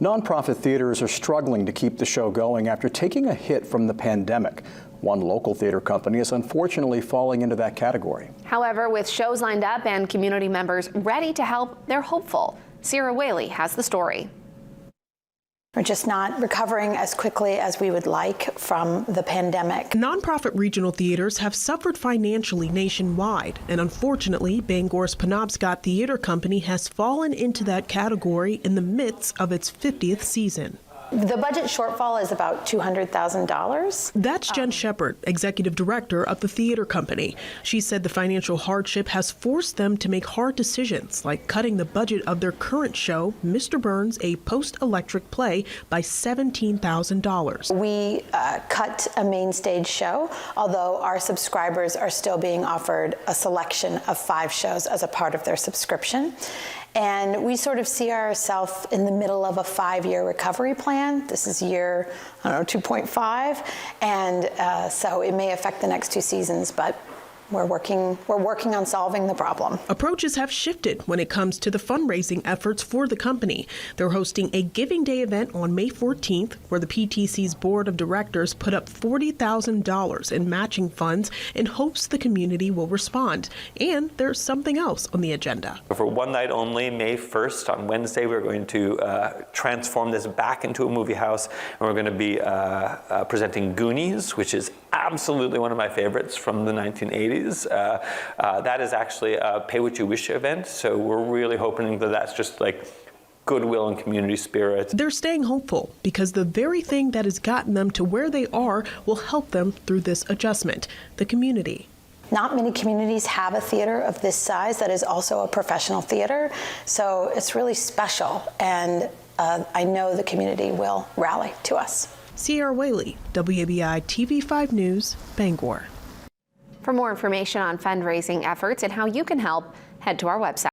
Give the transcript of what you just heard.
Nonprofit theaters are struggling to keep the show going after taking a hit from the pandemic. One local theater company is unfortunately falling into that category. However, with shows lined up and community members ready to help, they're hopeful. Sierra Whaley has the story. We're just not recovering as quickly as we would like from the pandemic. Nonprofit regional theaters have suffered financially nationwide, and unfortunately, Bangor's Penobscot Theatre Company has fallen into that category in the midst of its 50th season. The budget shortfall is about $200,000. That's Jen Shepard, executive director of the theater company. She said the financial hardship has forced them to make hard decisions, like cutting the budget of their current show, Mr. Burns, a post-electric play, by $17,000. We cut a main stage show, although our subscribers are still being offered a selection of 5 shows as a part of their subscription. And we sort of see ourselves in the middle of a 5-year recovery plan. This is year, 2.5. And so it may affect the next 2 seasons, but we're working on solving the problem. Approaches have shifted when it comes to the fundraising efforts for the company. They're hosting a Giving Day event on May 14th, where the PTC's board of directors put up $40,000 in matching funds in hopes the community will respond. And there's something else on the agenda. For one night only, May 1st, on Wednesday, we're going to transform this back into a movie house, and we're going to be presenting Goonies, which is absolutely one of my favorites from the 1980s. That is actually a pay what you wish event, so we're really hoping that that's just like goodwill and community spirit. They're staying hopeful because the very thing that has gotten them to where they are will help them through this adjustment, the community. Not many communities have a theater of this size that is also a professional theater, so it's really special, and I know the community will rally to us. Sierra Whaley, WABI TV5 News, Bangor. For more information on fundraising efforts and how you can help, head to our website.